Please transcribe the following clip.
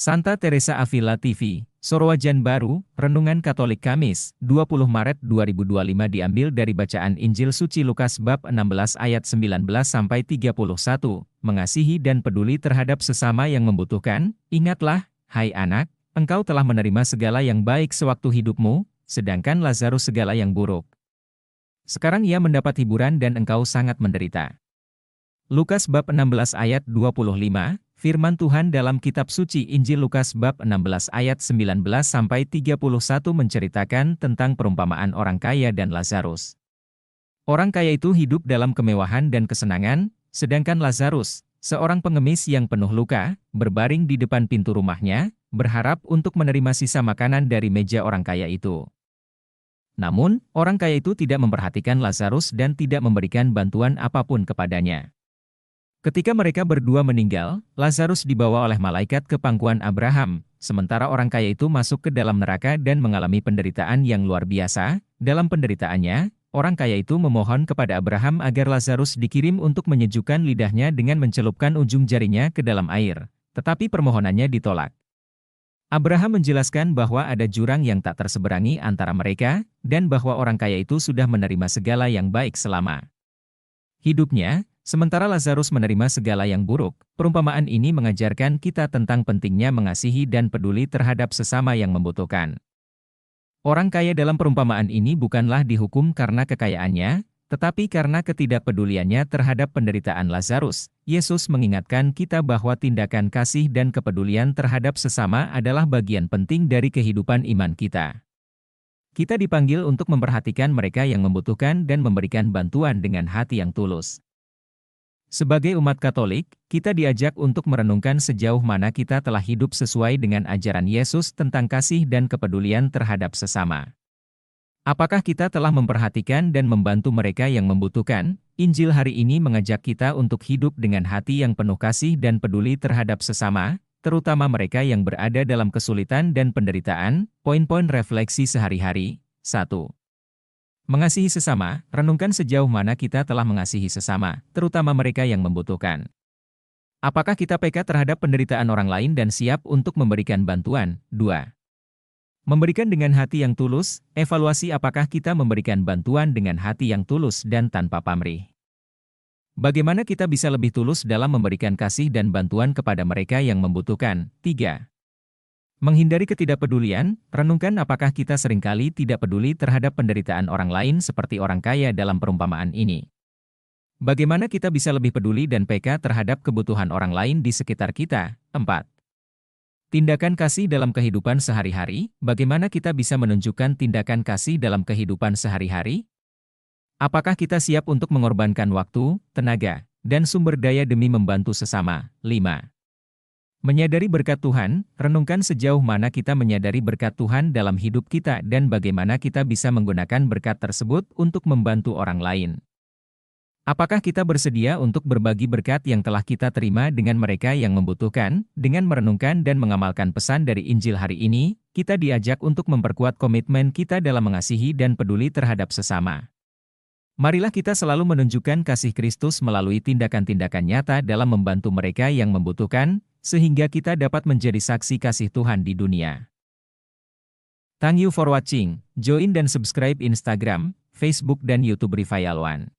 Santa Teresa Avila TV, Sorowajan Baru, Renungan Katolik Kamis, 20 Maret 2025 diambil dari bacaan Injil Suci Lukas bab 16 ayat 19-31, mengasihi dan peduli terhadap sesama yang membutuhkan. Ingatlah, hai anak, engkau telah menerima segala yang baik sewaktu hidupmu, sedangkan Lazarus segala yang buruk. Sekarang ia mendapat hiburan dan engkau sangat menderita. Lukas bab 16 ayat 25, firman Tuhan dalam kitab suci Injil Lukas bab 16 ayat 19-31 menceritakan tentang perumpamaan orang kaya dan Lazarus. Orang kaya itu hidup dalam kemewahan dan kesenangan, sedangkan Lazarus, seorang pengemis yang penuh luka, berbaring di depan pintu rumahnya, berharap untuk menerima sisa makanan dari meja orang kaya itu. Namun, orang kaya itu tidak memperhatikan Lazarus dan tidak memberikan bantuan apapun kepadanya. Ketika mereka berdua meninggal, Lazarus dibawa oleh malaikat ke pangkuan Abraham, sementara orang kaya itu masuk ke dalam neraka dan mengalami penderitaan yang luar biasa. Dalam penderitaannya, orang kaya itu memohon kepada Abraham agar Lazarus dikirim untuk menyejukkan lidahnya dengan mencelupkan ujung jarinya ke dalam air, tetapi permohonannya ditolak. Abraham menjelaskan bahwa ada jurang yang tak terseberangi antara mereka, dan bahwa orang kaya itu sudah menerima segala yang baik selama hidupnya. Sementara Lazarus menerima segala yang buruk. Perumpamaan ini mengajarkan kita tentang pentingnya mengasihi dan peduli terhadap sesama yang membutuhkan. Orang kaya dalam perumpamaan ini bukanlah dihukum karena kekayaannya, tetapi karena ketidakpeduliannya terhadap penderitaan Lazarus. Yesus mengingatkan kita bahwa tindakan kasih dan kepedulian terhadap sesama adalah bagian penting dari kehidupan iman kita. Kita dipanggil untuk memperhatikan mereka yang membutuhkan dan memberikan bantuan dengan hati yang tulus. Sebagai umat Katolik, kita diajak untuk merenungkan sejauh mana kita telah hidup sesuai dengan ajaran Yesus tentang kasih dan kepedulian terhadap sesama. Apakah kita telah memperhatikan dan membantu mereka yang membutuhkan? Injil hari ini mengajak kita untuk hidup dengan hati yang penuh kasih dan peduli terhadap sesama, terutama mereka yang berada dalam kesulitan dan penderitaan. Poin-poin refleksi sehari-hari. 1. Mengasihi sesama, renungkan sejauh mana kita telah mengasihi sesama, terutama mereka yang membutuhkan. Apakah kita peka terhadap penderitaan orang lain dan siap untuk memberikan bantuan? 2. Memberikan dengan hati yang tulus, evaluasi apakah kita memberikan bantuan dengan hati yang tulus dan tanpa pamrih. Bagaimana kita bisa lebih tulus dalam memberikan kasih dan bantuan kepada mereka yang membutuhkan? 3. Menghindari ketidakpedulian, renungkan apakah kita seringkali tidak peduli terhadap penderitaan orang lain seperti orang kaya dalam perumpamaan ini. Bagaimana kita bisa lebih peduli dan peka terhadap kebutuhan orang lain di sekitar kita? 4. Tindakan kasih dalam kehidupan sehari-hari, bagaimana kita bisa menunjukkan tindakan kasih dalam kehidupan sehari-hari? Apakah kita siap untuk mengorbankan waktu, tenaga, dan sumber daya demi membantu sesama? 5. Menyadari berkat Tuhan, renungkan sejauh mana kita menyadari berkat Tuhan dalam hidup kita dan bagaimana kita bisa menggunakan berkat tersebut untuk membantu orang lain. Apakah kita bersedia untuk berbagi berkat yang telah kita terima dengan mereka yang membutuhkan? Dengan merenungkan dan mengamalkan pesan dari Injil hari ini, kita diajak untuk memperkuat komitmen kita dalam mengasihi dan peduli terhadap sesama. Marilah kita selalu menunjukkan kasih Kristus melalui tindakan-tindakan nyata dalam membantu mereka yang membutuhkan, sehingga kita dapat menjadi saksi kasih Tuhan di dunia. Thank you for watching. Join dan subscribe Instagram, Facebook dan YouTube Revival One.